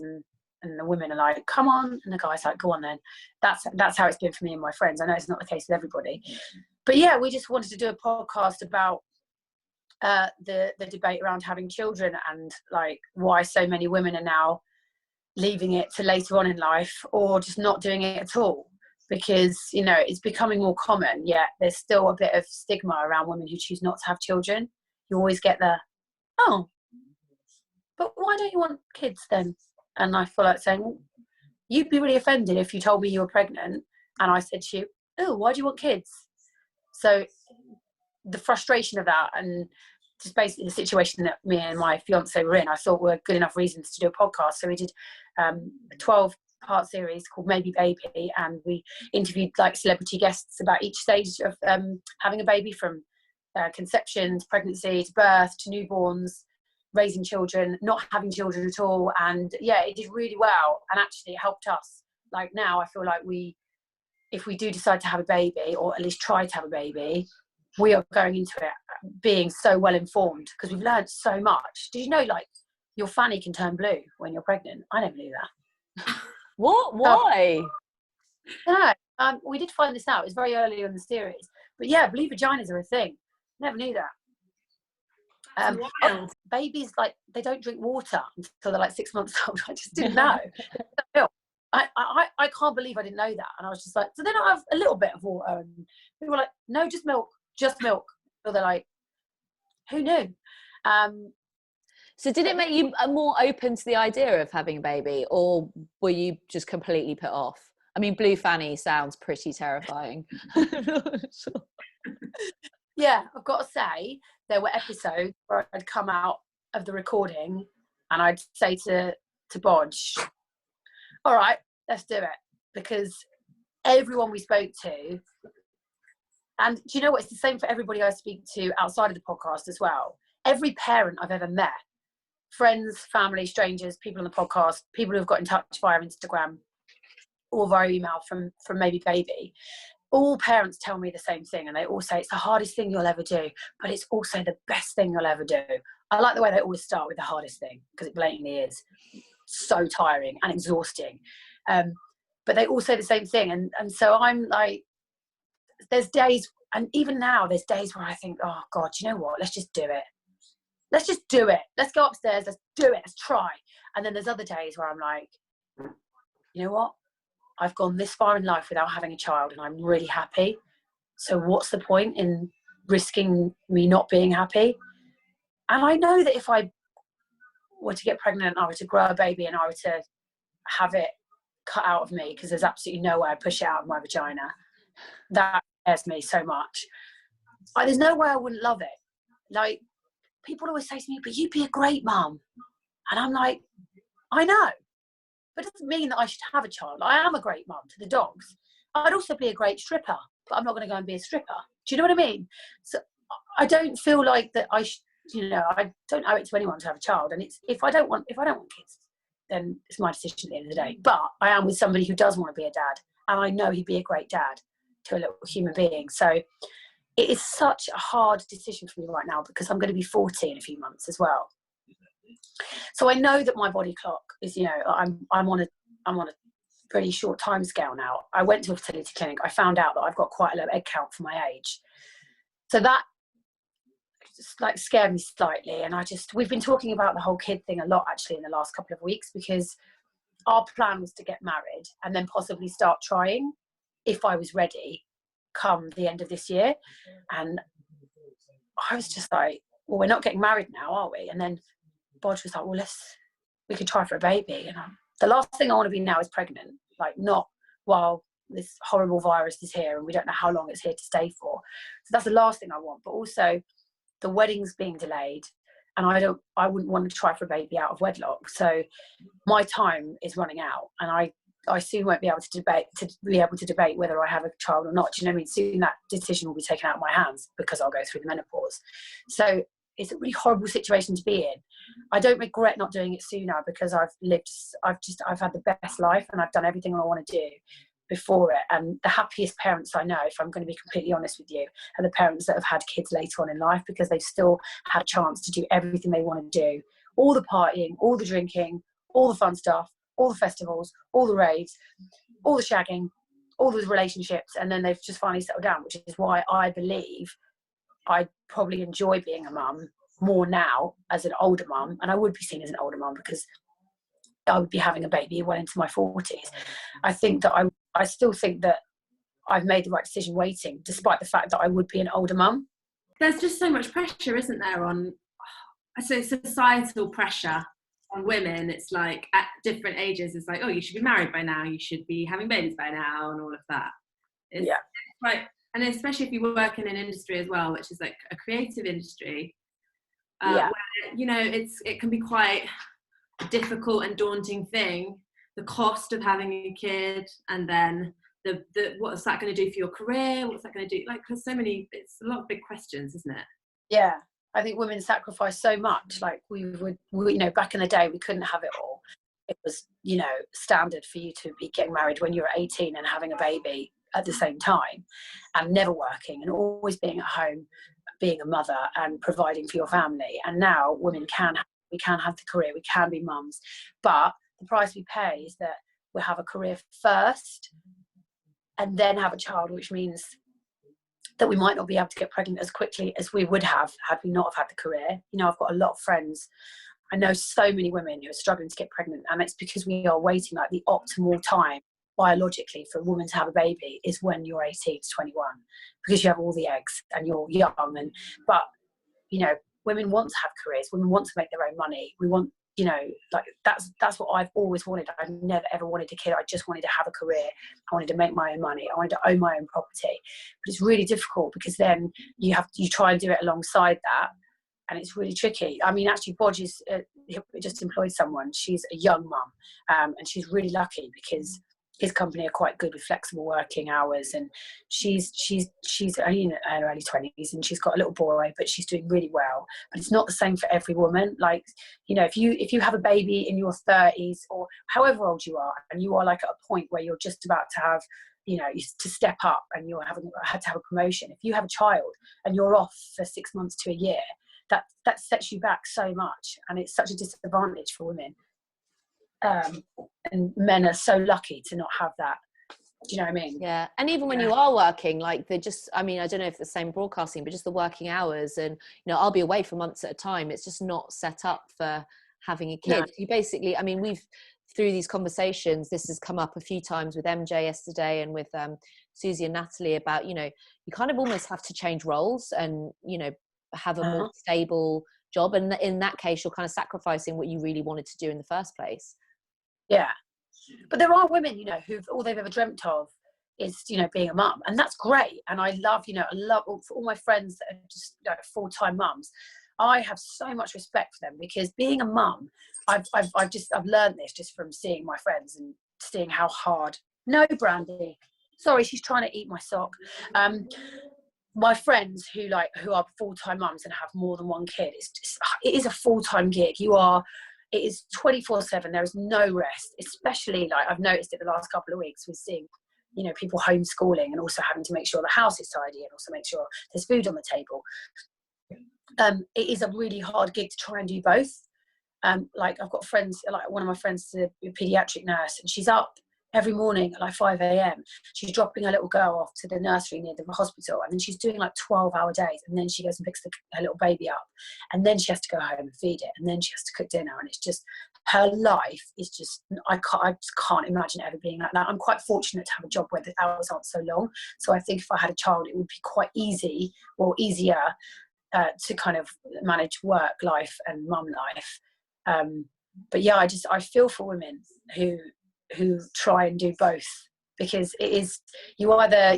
and the women are like, come on, and the guy's like, go on then. That's how it's been for me and my friends. I know it's not the case with everybody, but yeah, we just wanted to do a podcast about the debate around having children, and like why so many women are now leaving it to later on in life, or just not doing it at all, because it's becoming more common, yet there's still a bit of stigma around women who choose not to have children. You always get but why don't you want kids then? And I feel like saying, well, you'd be really offended if you told me you were pregnant and I said to you, oh, why do you want kids? So the frustration of that, and just basically the situation that me and my fiance were in, I thought were good enough reasons to do a podcast. So we did a 12-part series called Maybe Baby, and we interviewed like celebrity guests about each stage of having a baby, from conception to pregnancy to birth to newborns, raising children, not having children at all. And yeah, it did really well, and actually it helped us. Like now I feel like if we do decide to have a baby, or at least try to have a baby, we are going into it being so well informed, because we've learned so much. Did you know like your fanny can turn blue when you're pregnant? I never knew that. What? Why? No, we did find this out. It was very early in the series, but yeah, blue vaginas are a thing. Never knew that. Babies, like, they don't drink water until they're like 6 months old. I just didn't know. I can't believe I didn't know that. And I was just like, so they don't have a little bit of water? And people were like, no, just milk. So they're like, who knew? So did it make you more open to the idea of having a baby, or were you just completely put off? I mean, blue fanny sounds pretty terrifying. Yeah, I've got to say, there were episodes where I'd come out of the recording and I'd say to Bodge, all right, let's do it. Because everyone we spoke to, and do you know what, it's the same for everybody I speak to outside of the podcast as well. Every parent I've ever met, friends, family, strangers, people on the podcast, people who've got in touch via Instagram or via email from maybe baby, all parents tell me the same thing, and they all say it's the hardest thing you'll ever do, but it's also the best thing you'll ever do. I like the way they always start with the hardest thing, because it blatantly is so tiring and exhausting. But they all say the same thing, and so I'm like, there's days, and even now there's days where I think, oh God, you know what, let's just do it. Let's just do it. Let's go upstairs, let's do it, let's try. And then there's other days where I'm like, you know what, I've gone this far in life without having a child and I'm really happy. So what's the point in risking me not being happy? And I know that if I were to get pregnant, I were to grow a baby and I were to have it cut out of me, because there's absolutely no way I push it out of my vagina, that scares me so much. There's no way I wouldn't love it. Like, people always say to me, but you'd be a great mum. And I'm like, I know. But it doesn't mean that I should have a child. I am a great mum to the dogs. I'd also be a great stripper, but I'm not going to go and be a stripper. Do you know what I mean? So I don't feel like that I should, I don't owe it to anyone to have a child. And it's, if I don't want kids, then it's my decision at the end of the day. But I am with somebody who does want to be a dad, and I know he'd be a great dad to a little human being. So it is such a hard decision for me right now, because I'm going to be 40 in a few months as well. So I know that my body clock is, I'm on a pretty short time scale now. I went to a fertility clinic. I found out that I've got quite a low egg count for my age. So that just like scared me slightly. And we've been talking about the whole kid thing a lot actually in the last couple of weeks, because our plan was to get married and then possibly start trying if I was ready come the end of this year. And I was just like, well, we're not getting married now, are we? And then Bodge was like, well, we could try for a baby. And the last thing I want to be now is pregnant, like not while this horrible virus is here and we don't know how long it's here to stay for. So that's the last thing I want. But also the wedding's being delayed, and I wouldn't want to try for a baby out of wedlock. So my time is running out, and I soon won't be able to debate whether I have a child or not. Do you know what I mean? Soon that decision will be taken out of my hands, because I'll go through the menopause. So it's a really horrible situation to be in. I don't regret not doing it sooner, because I've had the best life and I've done everything I want to do before it. And the happiest parents I know, if I'm going to be completely honest with you, are the parents that have had kids later on in life, because they've still had a chance to do everything they want to do. All the partying, all the drinking, all the fun stuff, all the festivals, all the raves, all the shagging, all those relationships, and then they've just finally settled down, which is why I believe I probably enjoy being a mum more now as an older mum, and I would be seen as an older mum because I would be having a baby well into my 40s. I think that I still think that I've made the right decision waiting, despite the fact that I would be an older mum. There's just so much pressure, isn't there, on societal pressure on women. It's like at different ages, it's like, oh, you should be married by now, you should be having babies by now, and all of that. It's like, and especially if you work in an industry as well, which is like a creative industry, where, it can be quite a difficult and daunting thing, the cost of having a kid, and then the what's that going to do for your career, what's that going to do, like, because it's a lot of big questions, isn't it? Yeah, I think women sacrifice so much. Like we back in the day, we couldn't have it all. It was, standard for you to be getting married when you were 18 and having a baby at the same time, and never working, and always being at home, being a mother and providing for your family. And now women can have the career, we can be mums, but the price we pay is that we have a career first and then have a child, which means that we might not be able to get pregnant as quickly as we would have had we not have had the career. I've got a lot of friends. I know so many women who are struggling to get pregnant, and it's because we are waiting. Like, the optimal time biologically for a woman to have a baby is when you're 18 to 21, because you have all the eggs and you're young. But women want to have careers, women want to make their own money, we want you know, like that's what I've always wanted. I've never ever wanted a kid. I just wanted to have a career. I wanted to make my own money. I wanted to own my own property. But it's really difficult because then you try and do it alongside that, and it's really tricky. I mean, actually, Bodge is just employed someone. She's a young mum, and she's really lucky because his company are quite good with flexible working hours, and she's only in her early 20s, and she's got a little boy, but she's doing really well. But it's not the same for every woman. Like, you know, if you have a baby in your 30s or however old you are, and you are like at a point where you're just about to have, you know, to step up, and you're had to have a promotion. If you have a child and you're off for 6 months to a year, that sets you back so much, and it's such a disadvantage for women. And men are so lucky to not have that. Do you know what I mean? Yeah. And even when you are working, like I don't know if the same broadcasting, but just the working hours, and, you know, I'll be away for months at a time. It's just not set up for having a kid. No. You basically, I mean, through these conversations, this has come up a few times with MJ yesterday and with Susie and Natalie about, you know, you kind of almost have to change roles and, you know, have a more stable job. And in that case, you're kind of sacrificing what you really wanted to do in the first place. Yeah. But there are women, you know, who've all they've ever dreamt of is, you know, being a mum, and that's great. And I love for all my friends that are just like full-time mums. I have so much respect for them, because being a mum, I've learned this just from seeing my friends and seeing how hard. No, Brandy, sorry, she's trying to eat my sock. My friends who are full-time mums and have more than one kid, it is a full-time gig. It is 24/7. There is no rest, especially like I've noticed it the last couple of weeks with seeing, you know, people homeschooling and also having to make sure the house is tidy and also make sure there's food on the table. It is a really hard gig to try and do both. Like I've got friends, like one of my friends is a paediatric nurse, and she's up every morning at like 5 a.m. She's dropping her little girl off to the nursery near the hospital, and then she's doing like 12-hour days, and then she goes and picks her little baby up, and then she has to go home and feed it, and then she has to cook dinner, and it's just, her life is just, I just can't imagine it ever being like that. I'm quite fortunate to have a job where the hours aren't so long, so I think if I had a child it would be quite easy, or easier, to kind of manage work life and mum life. But yeah, I feel for women who try and do both, because it is, you either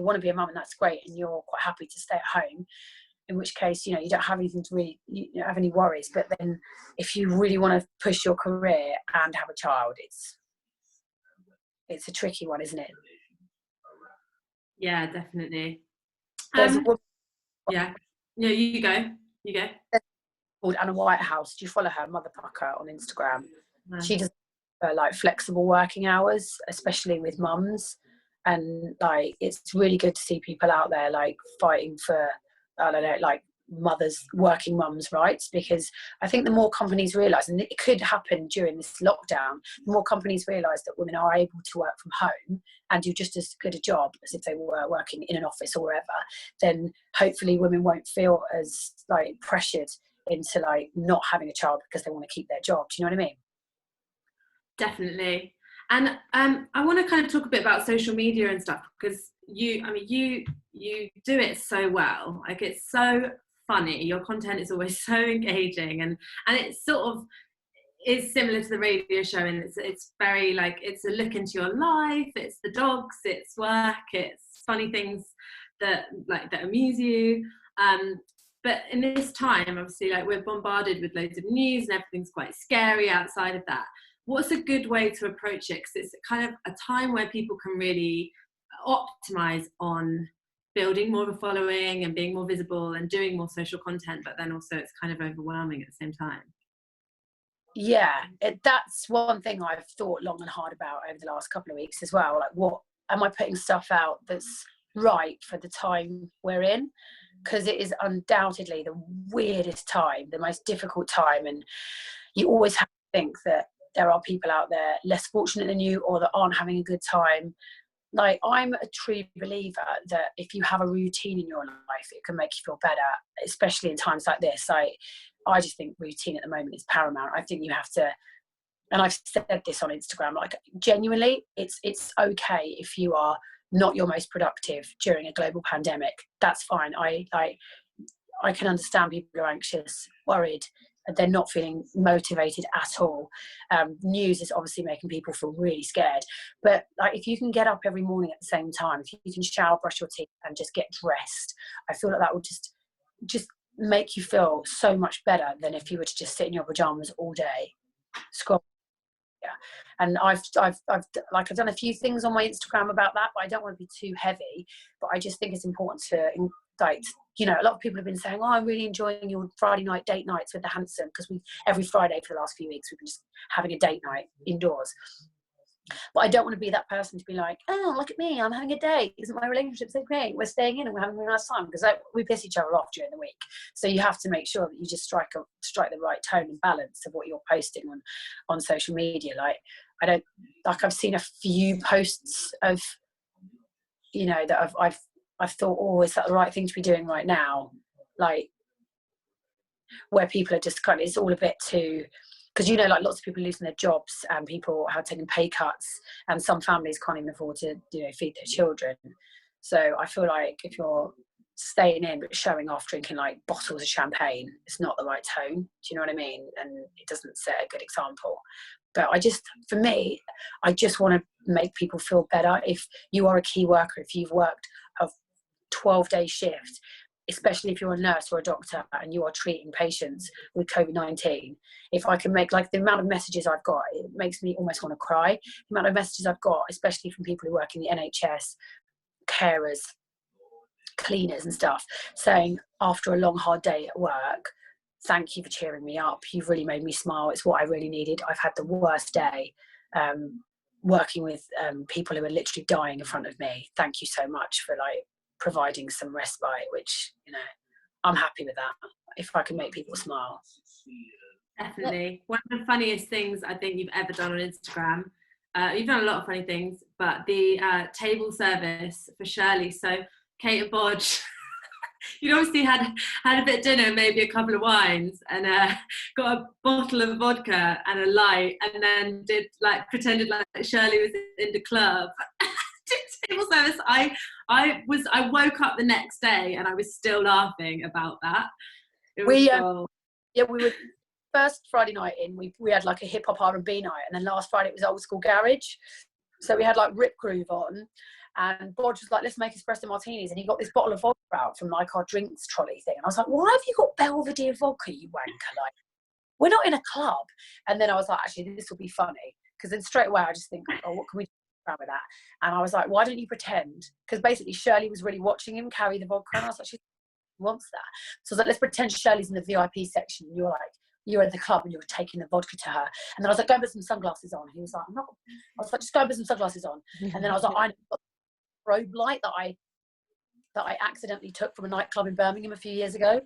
want to be a mum, and that's great, and you're quite happy to stay at home, in which case, you know, you don't have anything to really, you don't have any worries. But then if you really want to push your career and have a child, it's a tricky one, isn't it? Yeah, definitely. There's a woman, yeah, you go called Anna Whitehouse. Do you follow her, Mother Pucker, on Instagram? No. She does like flexible working hours, especially with mums, and like it's really good to see people out there like fighting for, I don't know, like working mums rights, because I think the more companies realise, and it could happen during this lockdown, the more companies realise that women are able to work from home and do just as good a job as if they were working in an office or wherever, then hopefully women won't feel as like pressured into like not having a child because they want to keep their job. Do you know what I mean? Definitely. And I want to kind of talk a bit about social media and stuff, because you do it so well. Like, it's so funny. Your content is always so engaging, and it sort of is similar to the radio show, and it's very like, it's a look into your life. It's the dogs, it's work, it's funny things that amuse you. But in this time, obviously, like, we're bombarded with loads of news and everything's quite scary outside of that. What's a good way to approach it? Because it's kind of a time where people can really optimize on building more of a following and being more visible and doing more social content, but then also it's kind of overwhelming at the same time. Yeah, that's one thing I've thought long and hard about over the last couple of weeks as well. Like, what am I putting stuff out that's right for the time we're in? Because it is undoubtedly the weirdest time, the most difficult time, and you always have to think that there are people out there less fortunate than you, or that aren't having a good time. Like, I'm a true believer that if you have a routine in your life, it can make you feel better, especially in times like this. I just think routine at the moment is paramount. I think you have to, and I've said this on Instagram, like, genuinely, it's okay if you are not your most productive during a global pandemic. That's fine. I can understand people are anxious, worried, they're not feeling motivated at all. News is obviously making people feel really scared, but like if you can get up every morning at the same time, if you can shower, brush your teeth and just get dressed, I feel like that would just make you feel so much better than if you were to just sit in your pajamas all day scroll. Yeah. And I've done a few things on my Instagram about that, but I don't want to be too heavy. But I just think it's important to, like, you know, a lot of people have been saying, oh, I'm really enjoying your Friday night date nights with the handsome, because every Friday for the last few weeks we've been just having a date night indoors. But I don't want to be that person to be like, oh, look at me, I'm having a date, isn't my relationship so great, we're staying in and we're having a nice time, because we piss each other off during the week. So you have to make sure that you just strike the right tone and balance of what you're posting on social media. Like, I've seen a few posts of, you know, that I've thought, oh, is that the right thing to be doing right now? Like, where people are just kind of, it's all a bit too, because, you know, like lots of people losing their jobs and people have taken pay cuts, and some families can't even afford to, you know, feed their children. So I feel like if you're staying in but showing off drinking like bottles of champagne, it's not the right tone. Do you know what I mean? And it doesn't set a good example. But for me, I just want to make people feel better. If you are a key worker, if you've worked a 12-day shift, especially if you're a nurse or a doctor and you are treating patients with COVID-19, if I can make, like, the amount of messages I've got, it makes me almost want to cry. The amount of messages I've got, especially from people who work in the NHS, carers, cleaners and stuff, saying after a long hard day at work, thank you for cheering me up, you've really made me smile, it's what I really needed, I've had the worst day working with people who are literally dying in front of me, thank you so much for like providing some respite, which, you know, I'm happy with that if I can make people smile. Definitely. One of the funniest things I think you've ever done on Instagram, you've done a lot of funny things, but the table service for Shirley. So Kate and Bodge, you'd obviously had a bit of dinner, maybe a couple of wines, and got a bottle of vodka and a light, and then pretended like Shirley was in the club. Table service. I woke up the next day and I was still laughing about that. We were first Friday night in, we had like a hip hop R&B night, and then last Friday it was old school garage. So we had like Rip Groove on, and Bodge was like, let's make espresso martinis, and he got this bottle of vodka out from like our drinks trolley thing, and I was like, why have you got Belvedere vodka, you wanker? Like, we're not in a club. And then I was like, actually, this will be funny, because then straight away I just think, oh, what can we do with that? And I was like, why don't you pretend? Because basically Shirley was really watching him carry the vodka, and I was like, she wants that. So I was like, let's pretend Shirley's in the VIP section, and you're in the club and you're taking the vodka to her. And then I was like, go and put some sunglasses on. He was like, I'm not. I was like, just go and put some sunglasses on. And then I was like, I got a strobe light that I accidentally took from a nightclub in Birmingham a few years ago.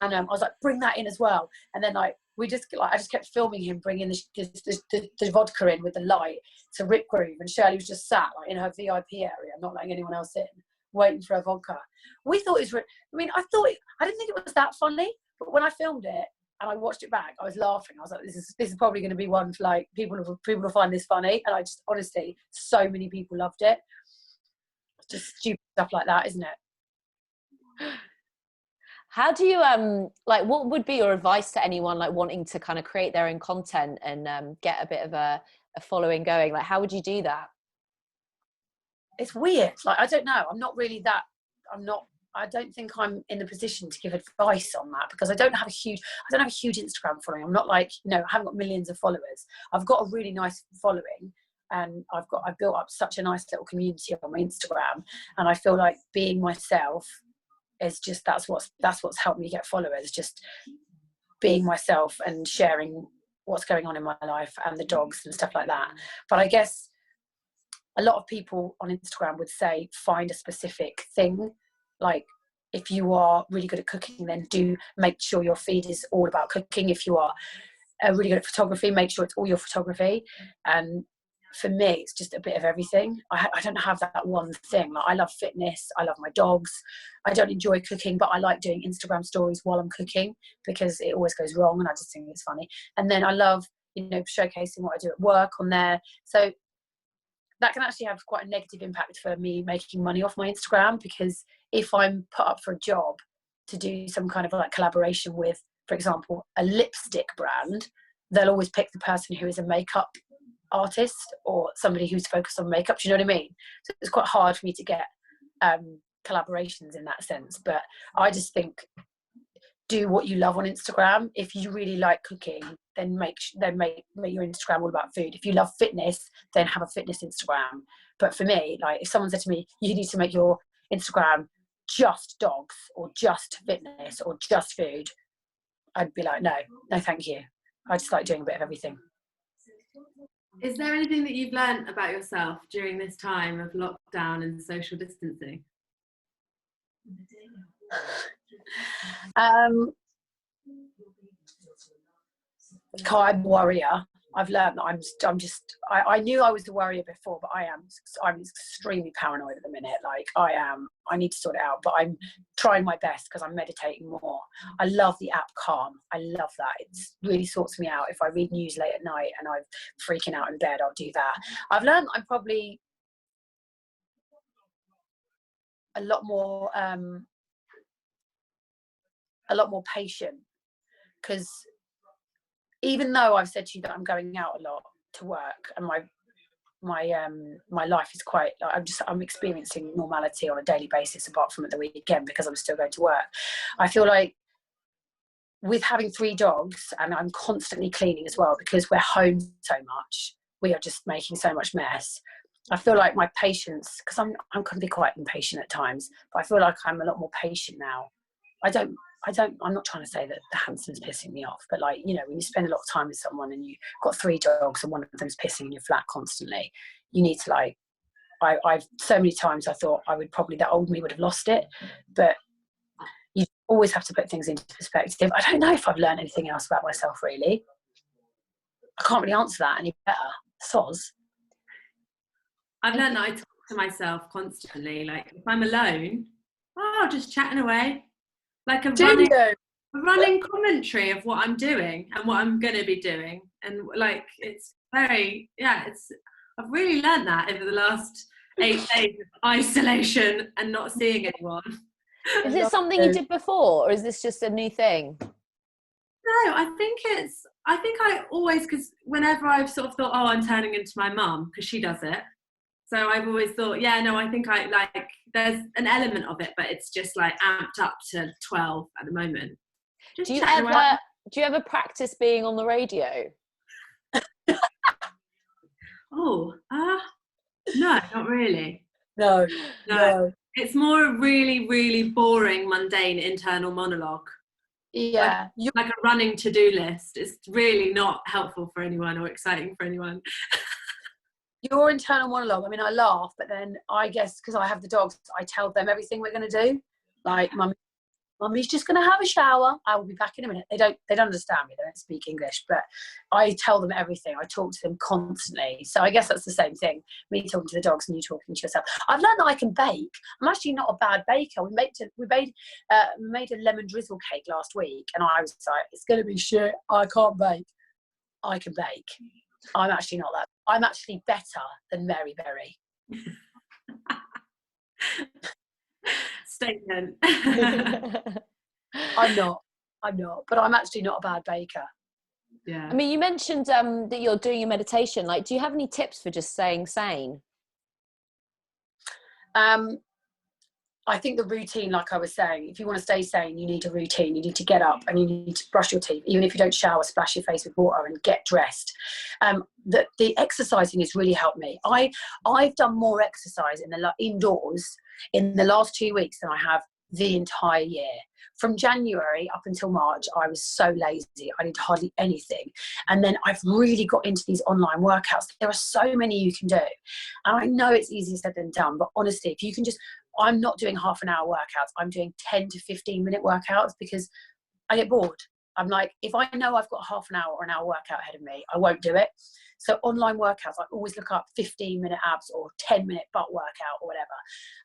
And I was like, bring that in as well. And then I just kept filming him bringing the vodka in with the light to Rip Groove, and Shirley was just sat like in her VIP area, not letting anyone else in, waiting for her vodka. We thought it was, I didn't think it was that funny, but when I filmed it and I watched it back, I was laughing. I was like, this is probably going to be one for like people will find this funny. And I just, honestly, so many people loved it. Just stupid stuff like that, isn't it? How do you like, what would be your advice to anyone like wanting to kind of create their own content and get a bit of a following going? Like, how would you do that? It's weird. Like, I don't know. I don't think I'm in the position to give advice on that, because I don't have a huge Instagram following. I'm not like, you know, I haven't got millions of followers. I've got a really nice following, and I've built up such a nice little community on my Instagram, and I feel like being myself is just, that's what's helped me get followers, just being myself and sharing what's going on in my life and the dogs and stuff like that. But I guess a lot of people on Instagram would say find a specific thing. Like, if you are really good at cooking, then do make sure your feed is all about cooking. If you are really good at photography, make sure it's all your photography. And for me, it's just a bit of everything. I don't have that one thing. Like, I love fitness, I love my dogs. I don't enjoy cooking, but I like doing Instagram stories while I'm cooking, because it always goes wrong and I just think it's funny. And then I love, you know, showcasing what I do at work on there. So that can actually have quite a negative impact for me making money off my Instagram, because if I'm put up for a job to do some kind of like collaboration with for example, a lipstick brand, they'll always pick the person who is a makeup artist or somebody who's focused on makeup. Do you know what I mean? So it's quite hard for me to get collaborations in that sense. But I just think, do what you love on Instagram. If you really like cooking, then make your Instagram all about food. If you love fitness, then have a fitness Instagram. But for me, like, if someone said to me, you need to make your Instagram just dogs or just fitness or just food, I'd be like, no, thank you. I just like doing a bit of everything. Is there anything that you've learned about yourself during this time of lockdown and social distancing? I'm a warrior. I've learned that I knew I was a warrior before, but I'm extremely paranoid at the minute. Like, I need to sort it out, but I'm trying my best because I'm meditating more. I love the app Calm. I love that. It really sorts me out. If I read news late at night and I'm freaking out in bed, I'll do that. I've learned I'm probably a lot more patient, because even though I've said to you that I'm going out a lot to work and my life is quite, I'm experiencing normality on a daily basis apart from at the weekend because I'm still going to work. I feel like with having 3 dogs, and I'm constantly cleaning as well because we're home so much, we are just making so much mess. I feel like my patience, because I'm can be quite impatient at times, but I feel like I'm a lot more patient now. I'm not trying to say that the handsom's pissing me off, but, like, you know, when you spend a lot of time with someone and you've got 3 dogs and one of them's pissing in your flat constantly, you need to, like, I've so many times I thought that old me would have lost it, but you always have to put things into perspective. I don't know if I've learned anything else about myself, really. I can't really answer that any better. Soz. I've learned that I talk to myself constantly. Like, if I'm alone, just chatting away. Like a running commentary of what I'm doing and what I'm going to be doing. And, like, it's very, I've really learned that over the last 8 days of isolation and not seeing anyone. Is it something you did before, or is this just a new thing? No, I think I always, because whenever I've sort of thought, I'm turning into my mum, because she does it. So I've always thought, I think I, like, there's an element of it, but it's just, like, amped up to 12 at the moment. Just do you ever practice being on the radio? No, not really. No. It's more a really, really boring, mundane internal monologue. Yeah. Like a running to-do list. It's really not helpful for anyone or exciting for anyone. Your internal monologue, I mean, I laugh, but then I guess because I have the dogs, I tell them everything we're going to do. Like, Mummy's just going to have a shower. I will be back in a minute. They don't understand me. They don't speak English, but I tell them everything. I talk to them constantly. So I guess that's the same thing. Me talking to the dogs and you talking to yourself. I've learned that I can bake. I'm actually not a bad baker. We made a lemon drizzle cake last week, and I was like, it's going to be shit. I can't bake. I can bake. I'm actually not that. I'm actually better than Mary Berry. Statement. I'm not, but I'm actually not a bad baker. Yeah. I mean, you mentioned that you're doing your meditation. Like, do you have any tips for just staying sane? I think the routine, like I was saying, if you want to stay sane, you need a routine. You need to get up and you need to brush your teeth. Even if you don't shower, splash your face with water and get dressed. The exercising has really helped me. I've done more exercise indoors in the last 2 weeks than I have the entire year. From January up until March, I was so lazy. I did hardly anything. And then I've really got into these online workouts. There are so many you can do. And I know it's easier said than done, but honestly, if you can just, I'm not doing half an hour workouts. I'm doing 10 to 15 minute workouts because I get bored. I'm like, if I know I've got half an hour or an hour workout ahead of me, I won't do it. So online workouts, I always look up 15-minute abs or 10-minute butt workout or whatever.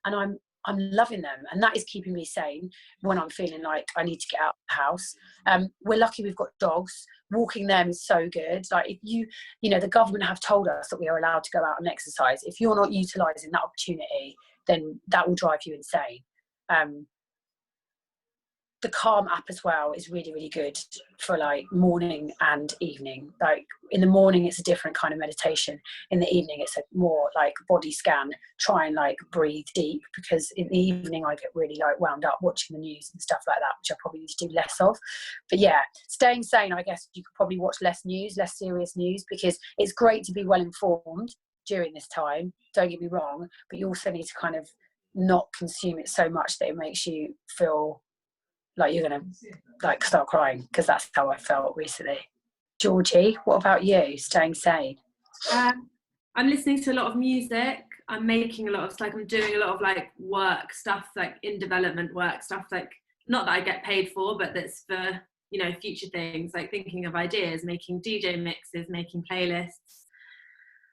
And I'm loving them. And that is keeping me sane when I'm feeling like I need to get out of the house. We're lucky we've got dogs. Walking them is so good. Like, if you know, the government have told us that we are allowed to go out and exercise. If you're not utilising that opportunity, then that will drive you insane. the Calm app as well is really, really good for like morning and evening. Like in the morning, it's a different kind of meditation. In the evening, it's a more like body scan. Try and like breathe deep, because in the evening I get really like wound up watching the news and stuff like that, which I probably need to do less of. But yeah, staying sane, I guess you could probably watch less news, less serious news, because it's great to be well informed during this time. Don't get me wrong, but you also need to kind of not consume it so much that it makes you feel like you're gonna like start crying, because that's how I felt recently. Georgie, what about you? Staying sane? I'm listening to a lot of music. I'm making a lot of, like, I'm doing a lot of like work stuff, like in development work stuff, like not that I get paid for, but that's for, you know, future things, like thinking of ideas, making DJ mixes, making playlists,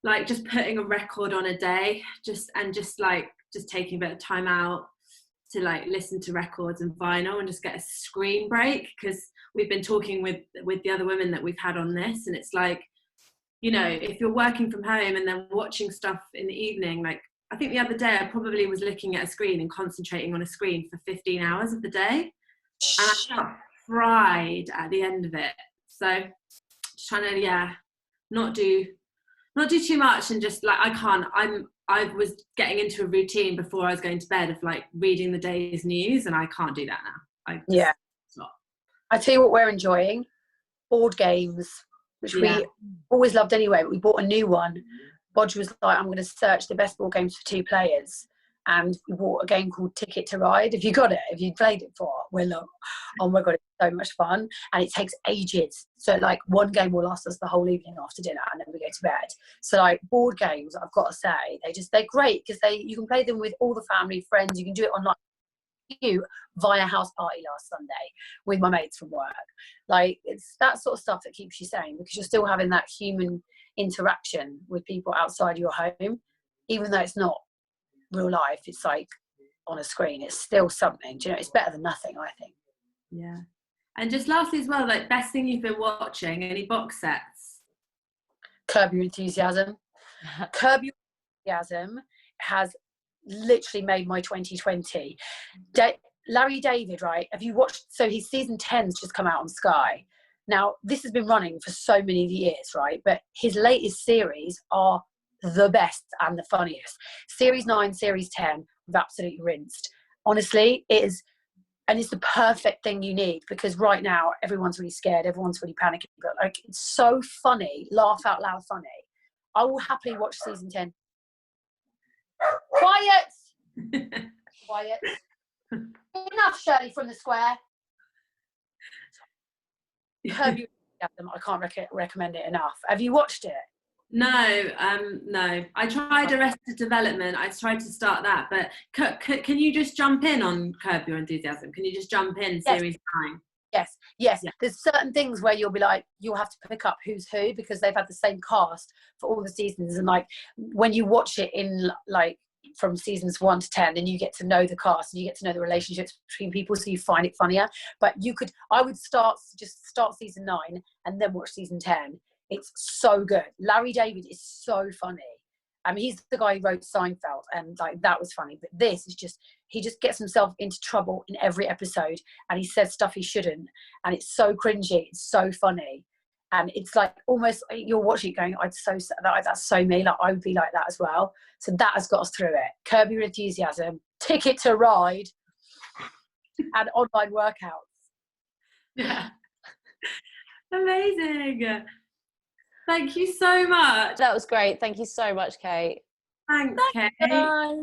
like just putting a record on a day, just taking a bit of time out to like listen to records and vinyl and just get a screen break, because we've been talking with the other women that we've had on this, and it's like, you know, if you're working from home and then watching stuff in the evening, like I think the other day I probably was looking at a screen and concentrating on a screen for 15 hours of the day, and I felt fried at the end of it. So just trying to not do too much, and just like I was getting into a routine before I was going to bed of like reading the day's news, and I can't do that now. I tell you what we're enjoying, board games, which we always loved anyway, but we bought a new one. Bodge was like, I'm going to search the best board games for 2 players, and we bought a game called Ticket to Ride. Have you got it? Have you played it before? We're like, oh my god, it's so much fun, and it takes ages. So like one game will last us the whole evening after dinner, and then we go to bed. So like board games, I've got to say, they're great, because you can play them with all the family, friends. You can do it online. Via house party last Sunday with my mates from work. Like, it's that sort of stuff that keeps you sane, because you're still having that human interaction with people outside your home, even though it's not real life. It's like on a screen. It's still something. Do you know? It's better than nothing, I think. Yeah. And just lastly as well, like, best thing you've been watching, any box sets? Curb Your Enthusiasm. Curb Your Enthusiasm has literally made my 2020. Larry David, right? Have you watched? So his season 10's just come out on Sky. Now, this has been running for so many years, right? But his latest series are the best and the funniest. Series 9, Series 10, we've absolutely rinsed. Honestly, it is, and it's the perfect thing you need, because right now everyone's really scared, everyone's really panicking, but like, it's so funny, laugh out loud funny. I will happily watch season 10. Quiet! Quiet. Enough, Shirley from the square. Curb Your Enthusiasm, I can't recommend it enough. Have you watched it? No. I tried Arrested Development. I tried to start that, but can you just jump in on Curb Your Enthusiasm? Can you just jump in series 9? Yes. Yeah. There's certain things where you'll have to pick up who's who, because they've had the same cast for all the seasons, and like when you watch it in like from seasons 1 to 10, then you get to know the cast and you get to know the relationships between people, so you find it funnier. But I would start season 9 and then watch season 10. It's so good. Larry David is so funny. I mean, he's the guy who wrote Seinfeld, and like that was funny. But this is just, he just gets himself into trouble in every episode, and he says stuff he shouldn't, and it's so cringy. It's so funny, and it's like almost you're watching it going, that's so me. Like I would be like that as well. So that has got us through it. Curb Your Enthusiasm, Ticket to Ride, and online workouts. Yeah. Amazing. Thank you so much. That was great. Thank you so much, Kate. Thanks, Kate. Bye.